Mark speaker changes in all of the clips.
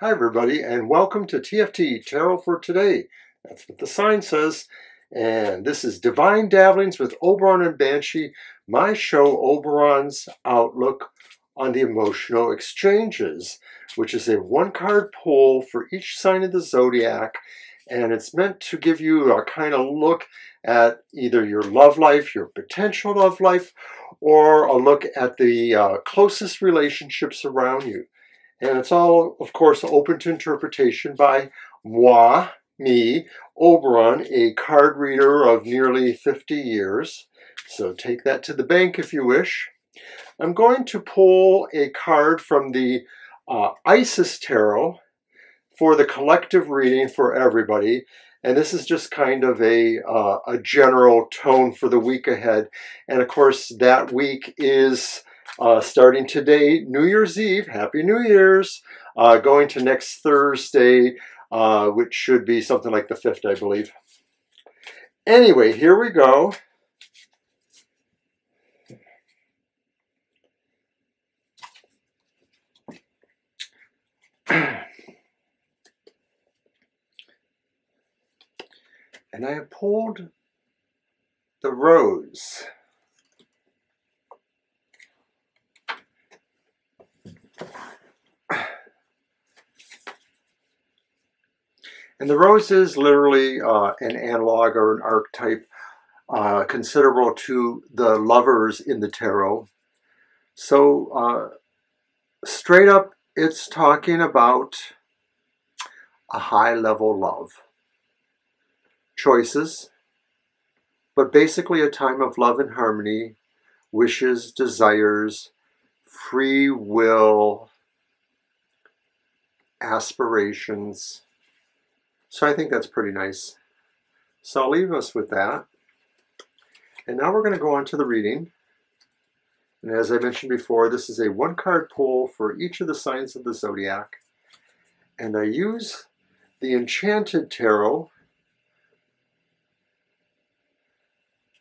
Speaker 1: Hi everybody, and welcome to TFT, Tarot for Today. That's what the sign says. And this is Divine Dabblings with Oberon and Banshee, my show Oberon's outlook on the emotional exchanges, which is a one-card pull for each sign of the Zodiac. And it's meant to give you a kind of look at either your love life, your potential love life, or a look at the closest relationships around you. And it's all, of course, open to interpretation by me, Oberon, a card reader of nearly 50 years. So take that to the bank if you wish. I'm going to pull a card from the Isis Tarot for the collective reading for everybody. And this is just kind of a general tone for the week ahead. And of course, that week is starting today, New Year's Eve, Happy New Year's, going to next Thursday, which should be something like the 5th, I believe. Anyway, here we go. And I have pulled the Rose. And the Rose is literally an analog or an archetype considerable to the lovers in the tarot. So straight up, it's talking about a high-level love. Choices, but basically a time of love and harmony, wishes, desires, free will, aspirations. So I think that's pretty nice. So I'll leave us with that. And now we're going to go on to the reading. And as I mentioned before, this is a one-card pull for each of the signs of the Zodiac. And I use the Enchanted Tarot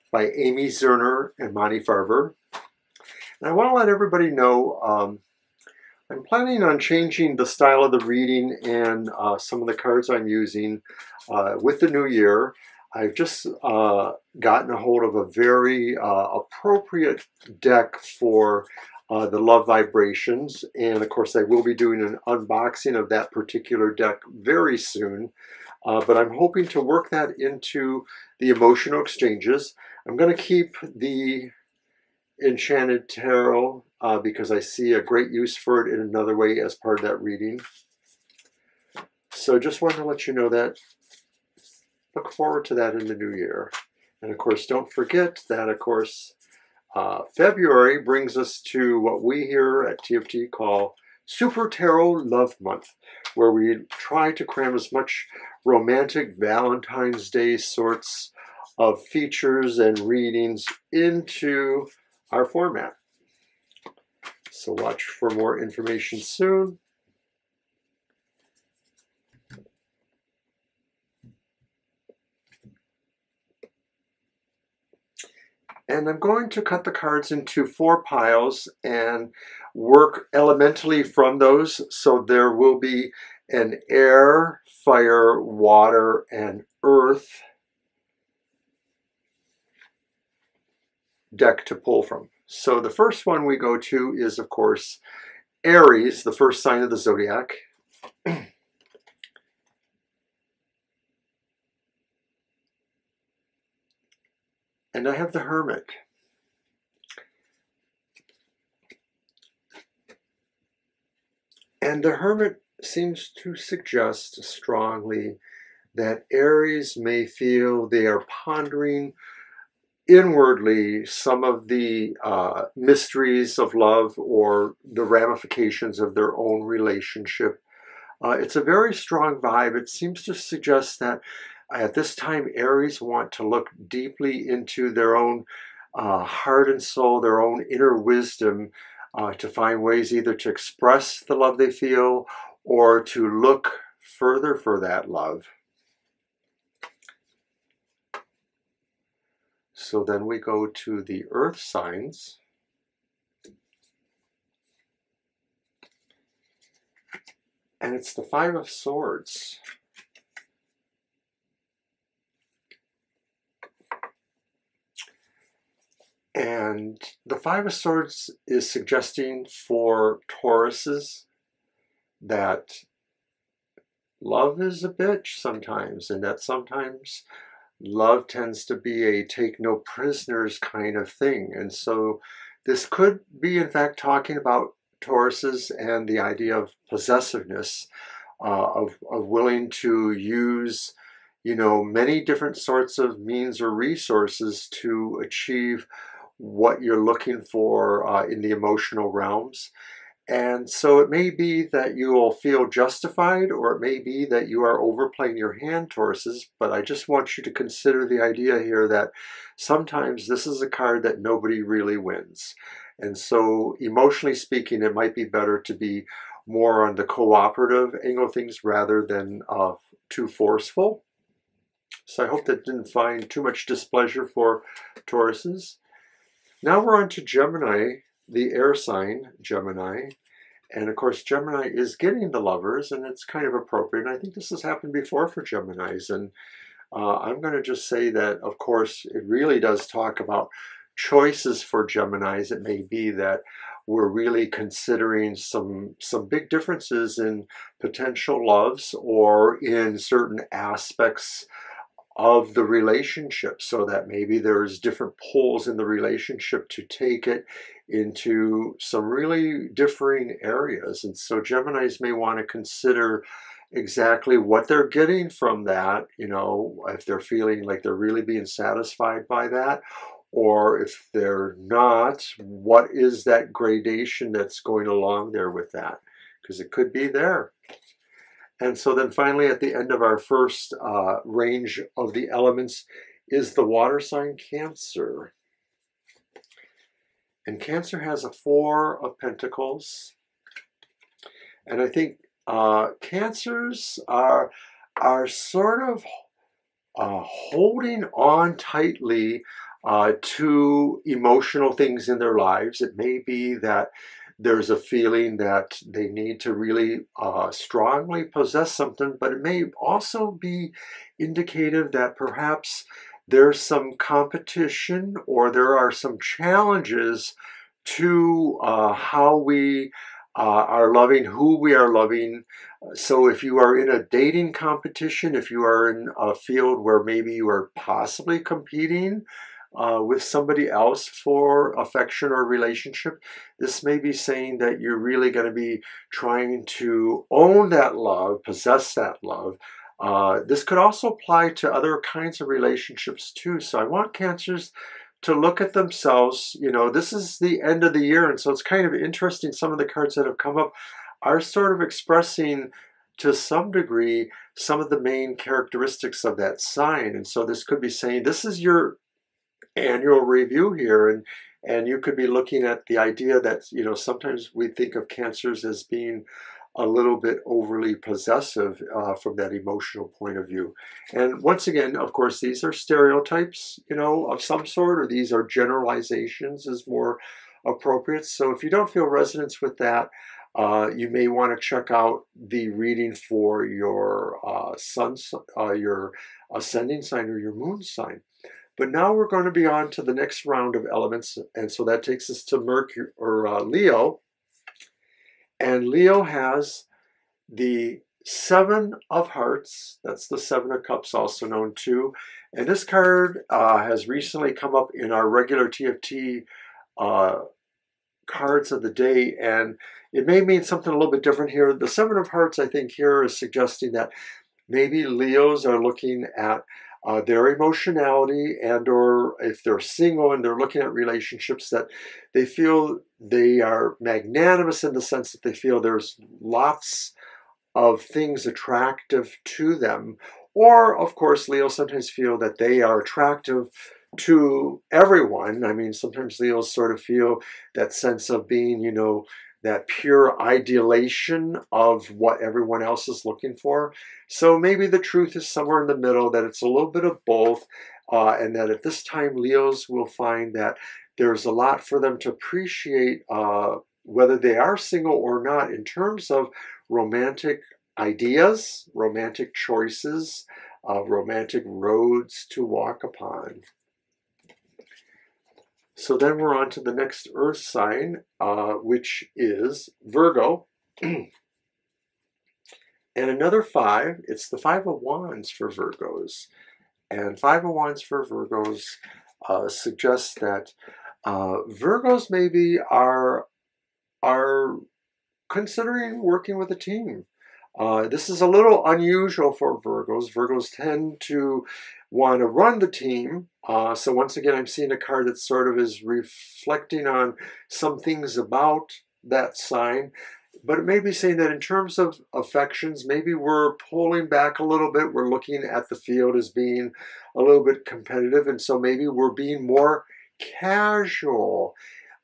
Speaker 1: by Amy Zerner and Monte Farber. And I want to let everybody know I'm planning on changing the style of the reading and some of the cards I'm using with the new year. I've just gotten a hold of a very appropriate deck for the love vibrations. And of course, I will be doing an unboxing of that particular deck very soon. But I'm hoping to work that into the emotional exchanges. I'm going to keep the Enchanted Tarot because I see a great use for it in another way as part of that reading. So just wanted to let you know that. Look forward to that in the new year. And of course, don't forget that, of course, February brings us to what we here at TFT call Super Tarot Love Month, where we try to cram as much romantic Valentine's Day sorts of features and readings into our format. So watch for more information soon. And I'm going to cut the cards into 4 piles and work elementally from those. So there will be an air, fire, water, and earth deck to pull from. So the first one we go to is, of course, Aries, the first sign of the Zodiac. And I have the Hermit. And the Hermit seems to suggest strongly that Aries may feel they are pondering inwardly some of the mysteries of love or the ramifications of their own relationship. It's a very strong vibe. It seems to suggest that at this time, Aries want to look deeply into their own heart and soul, their own inner wisdom, to find ways either to express the love they feel or to look further for that love. So then we go to the earth signs. And it's the Five of Swords. And the Five of Swords is suggesting for Tauruses that love is a bitch sometimes, and that sometimes love tends to be a take no prisoners kind of thing. And so this could be, in fact, talking about Tauruses and the idea of possessiveness, of willing to use, you know, many different sorts of means or resources to achieve what you're looking for in the emotional realms. And so it may be that you will feel justified, or it may be that you are overplaying your hand, Tauruses, but I just want you to consider the idea here that sometimes this is a card that nobody really wins. And so emotionally speaking, it might be better to be more on the cooperative angle of things rather than too forceful. So I hope that didn't find too much displeasure for Tauruses. Now we're on to Gemini, the air sign, Gemini. And of course, Gemini is getting the Lovers, and it's kind of appropriate. And I think this has happened before for Geminis. And I'm going to just say that, of course, it really does talk about choices for Geminis. It may be that we're really considering some big differences in potential loves or in certain aspects of the relationship, so that maybe there's different poles in the relationship to take it into some really differing areas. And so Geminis may want to consider exactly what they're getting from that, you know, if they're feeling like they're really being satisfied by that, or if they're not, what is that gradation that's going along there with that? Because it could be there. And so then finally at the end of our first range of the elements is the water sign Cancer. And Cancer has a Four of Pentacles. And I think Cancers are sort of holding on tightly to emotional things in their lives. It may be that there's a feeling that they need to really strongly possess something, but it may also be indicative that perhaps there's some competition or there are some challenges to how we are loving, who we are loving. So if you are in a dating competition, if you are in a field where maybe you are possibly competing with somebody else for affection or relationship, this may be saying that you're really going to be trying to own that love, possess that love. This could also apply to other kinds of relationships too. So I want Cancers to look at themselves. You know, this is the end of the year, and so it's kind of interesting. Some of the cards that have come up are sort of expressing to some degree some of the main characteristics of that sign. And so this could be saying this is your annual review here, and you could be looking at the idea that, you know, sometimes we think of Cancers as being a little bit overly possessive from that emotional point of view. And once again, of course, these are stereotypes, you know, of some sort, or these are generalizations is more appropriate. So if you don't feel resonance with that, you may want to check out the reading for your your ascending sign or your moon sign. But now we're going to be on to the next round of elements, and so that takes us to Mercury or Leo. And Leo has the Seven of Hearts. That's the Seven of Cups, also known too. And this card has recently come up in our regular TFT cards of the day, and it may mean something a little bit different here. The Seven of Hearts, I think, here is suggesting that maybe Leos are looking at their emotionality, and or if they're single and they're looking at relationships, that they feel they are magnanimous in the sense that they feel there's lots of things attractive to them. Or, of course, Leos sometimes feel that they are attractive to everyone. I mean, sometimes Leos sort of feel that sense of being, you know, that pure idealization of what everyone else is looking for. So maybe the truth is somewhere in the middle, that it's a little bit of both, and that at this time Leos will find that there's a lot for them to appreciate, whether they are single or not, in terms of romantic ideas, romantic choices, romantic roads to walk upon. So then we're on to the next earth sign, which is Virgo. And another 5, it's the 5 of Wands for Virgos. And 5 of Wands for Virgos suggests that Virgos maybe are considering working with a team. This is a little unusual for Virgos. Virgos tend to want to run the team. So once again, I'm seeing a card that sort of is reflecting on some things about that sign. But it may be saying that in terms of affections, maybe we're pulling back a little bit. We're looking at the field as being a little bit competitive. And so maybe we're being more casual,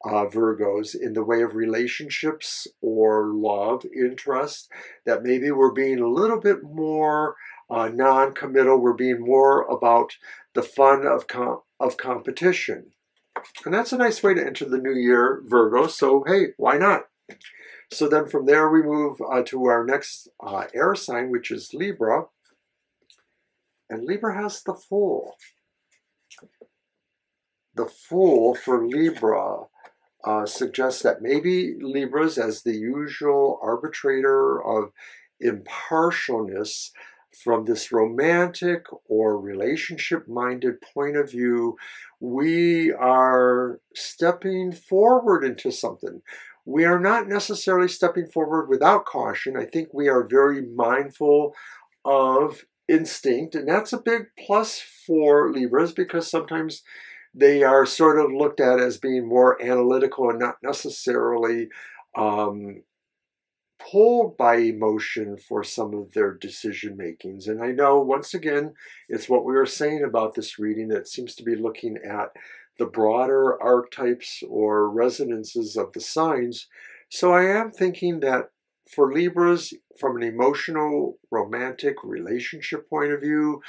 Speaker 1: Virgos, in the way of relationships or love, interest, that maybe we're being a little bit more non-committal. We're being more about the fun of competition. And that's a nice way to enter the new year, Virgo. So, hey, why not? So then from there we move to our next air sign, which is Libra. And Libra has the Fool. The Fool for Libra suggests that maybe Libras, as the usual arbitrator of impartialness from this romantic or relationship-minded point of view, we are stepping forward into something. We are not necessarily stepping forward without caution. I think we are very mindful of instinct, and that's a big plus for Libras because sometimes they are sort of looked at as being more analytical and not necessarily pulled by emotion for some of their decision makings. And I know, once again, it's what we were saying about this reading that seems to be looking at the broader archetypes or resonances of the signs. So I am thinking that for Libras, from an emotional, romantic relationship point of view,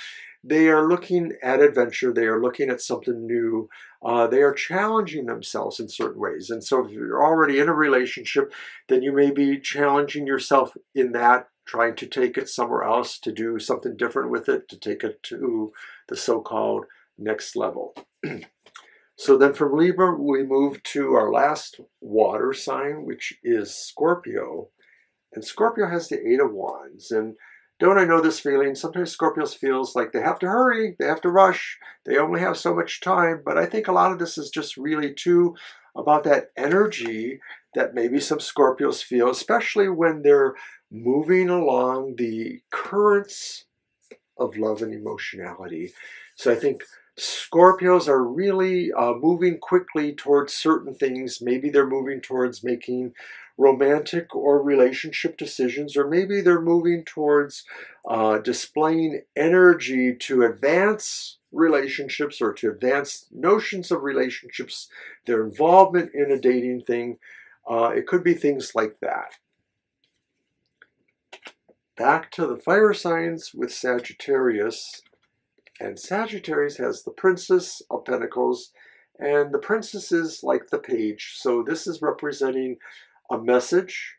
Speaker 1: they are looking at adventure. They are looking at something new. They are challenging themselves in certain ways. And so if you're already in a relationship, then you may be challenging yourself in that, trying to take it somewhere else, to do something different with it, to take it to the so-called next level. So then from Libra, we move to our last water sign, which is Scorpio. And Scorpio has the 8 of Wands. And don't I know this feeling? Sometimes Scorpios feels like they have to hurry, they have to rush, they only have so much time. But I think a lot of this is just really too about that energy that maybe some Scorpios feel, especially when they're moving along the currents of love and emotionality. So I think Scorpios are really moving quickly towards certain things. Maybe they're moving towards making romantic or relationship decisions, or maybe they're moving towards displaying energy to advance relationships or to advance notions of relationships, their involvement in a dating thing. It could be things like that. Back to the fire signs with Sagittarius. And Sagittarius has the Princess of Pentacles, and the Princess is like the page. So this is representing a message,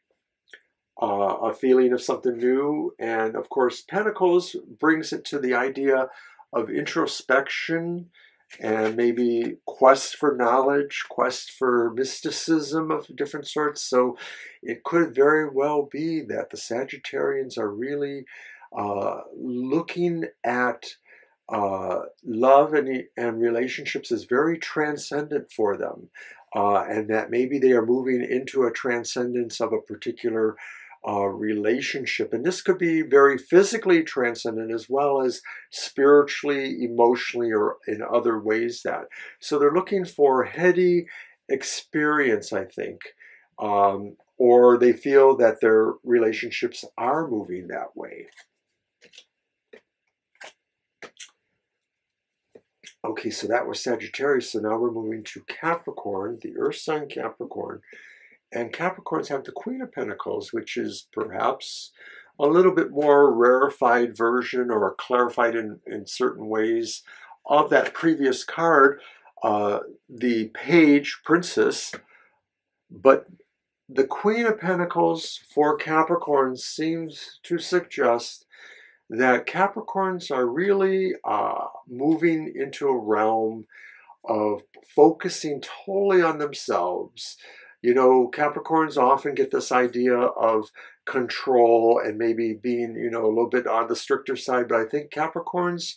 Speaker 1: a feeling of something new. And of course, Pentacles brings it to the idea of introspection and maybe quest for knowledge, quest for mysticism of different sorts. So it could very well be that the Sagittarians are really looking at love and relationships is very transcendent for them, and that maybe they are moving into a transcendence of a particular relationship. And this could be very physically transcendent as well as spiritually, emotionally, or in other ways that. So they're looking for heady experience, I think, or they feel that their relationships are moving that way. Okay, so that was Sagittarius. So now we're moving to Capricorn, the Earth sign Capricorn. And Capricorns have the Queen of Pentacles, which is perhaps a little bit more rarefied version or clarified in certain ways of that previous card, the Page Princess. But the Queen of Pentacles for Capricorn seems to suggest that Capricorns are really moving into a realm of focusing totally on themselves. You know, Capricorns often get this idea of control and maybe being, you know, a little bit on the stricter side, but I think Capricorns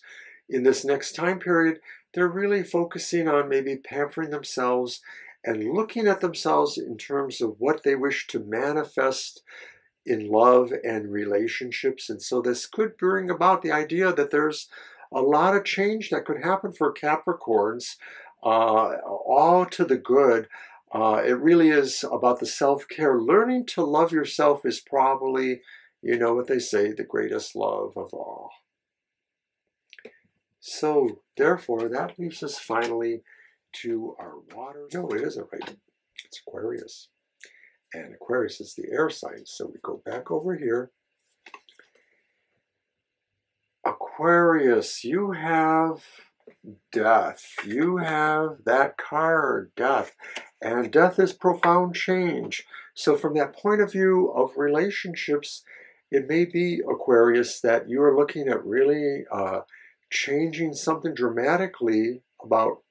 Speaker 1: in this next time period, they're really focusing on maybe pampering themselves and looking at themselves in terms of what they wish to manifest in love and relationships. And so this could bring about the idea that there's a lot of change that could happen for Capricorns, all to the good. It really is about the self-care. Learning to love yourself is probably, you know what they say, the greatest love of all. So therefore, that leaves us finally to our water. No, it isn't right. It's Aquarius. And Aquarius is the air sign. So we go back over here. Aquarius, you have death. You have that card, death. And death is profound change. So from that point of view of relationships, it may be, Aquarius, that you are looking at really changing something dramatically about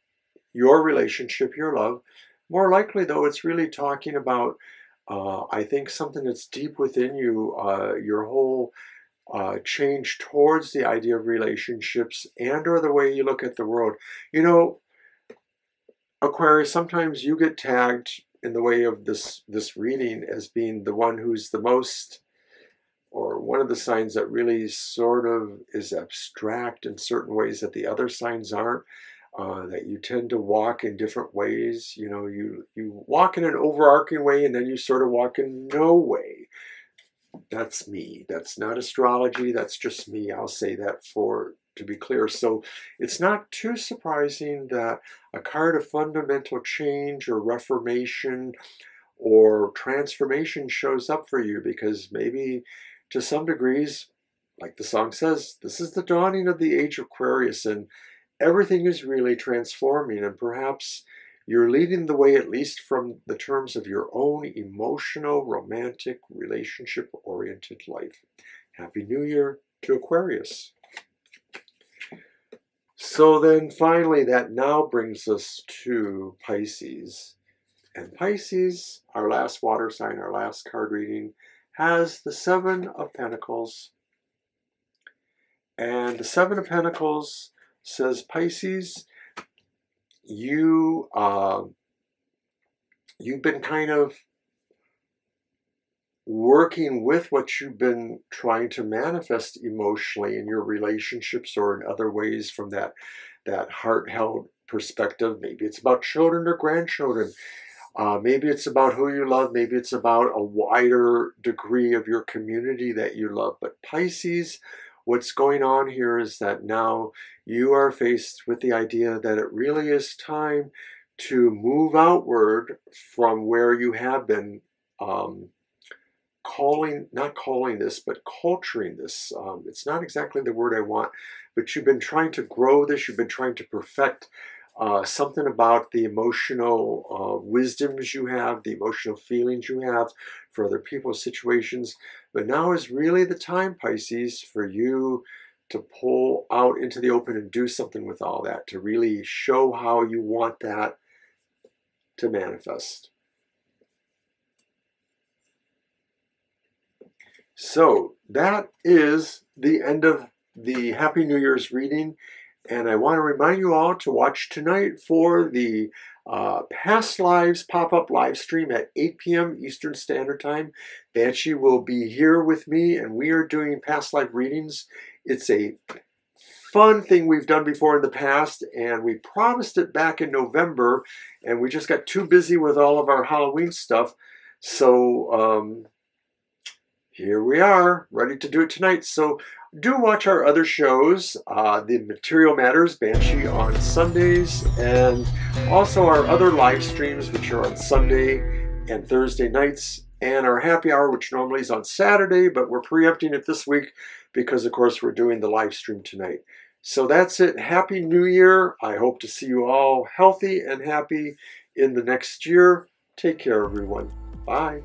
Speaker 1: your relationship, your love. More likely, though, it's really talking about, I think, something that's deep within you, your whole change towards the idea of relationships and or the way you look at the world. You know, Aquarius, sometimes you get tagged in the way of this reading as being the one who's the most, or one of the signs that really sort of is abstract in certain ways that the other signs aren't, that you tend to walk in different ways. You know, you walk in an overarching way and then you sort of walk in no way. That's me. That's not astrology. That's just me. I'll say that to be clear. So it's not too surprising that a card of fundamental change or reformation or transformation shows up for you, because maybe to some degrees, like the song says, this is the dawning of the age of Aquarius and everything is really transforming, and perhaps you're leading the way, at least from the terms of your own emotional, romantic, relationship-oriented life. Happy New Year to Aquarius. So then finally, that now brings us to Pisces. And Pisces, our last water sign, our last card reading, has the Seven of Pentacles. And the Seven of Pentacles says, Pisces, you've been kind of working with what you've been trying to manifest emotionally in your relationships or in other ways from that heart-held perspective. Maybe it's about children or grandchildren. Maybe it's about who you love. Maybe it's about a wider degree of your community that you love. But Pisces, what's going on here is that now you are faced with the idea that it really is time to move outward from where you have been not calling this, but culturing this. It's not exactly the word I want, but you've been trying to grow this. You've been trying to perfect something about the emotional wisdoms you have, the emotional feelings you have for other people's situations. But now is really the time, Pisces, for you to pull out into the open and do something with all that, to really show how you want that to manifest. So that is the end of the Happy New Year's reading. And I want to remind you all to watch tonight for the Past Lives pop-up live stream at 8 p.m. Eastern Standard Time. Banshee will be here with me, and we are doing past life readings. It's a fun thing we've done before in the past, and we promised it back in November, and we just got too busy with all of our Halloween stuff. So here we are, ready to do it tonight. So do watch our other shows, The Material Matters, Banshee on Sundays, and also our other live streams, which are on Sunday and Thursday nights, and our happy hour, which normally is on Saturday, but we're preempting it this week because, of course, we're doing the live stream tonight. So that's it. Happy New Year. I hope to see you all healthy and happy in the next year. Take care, everyone. Bye.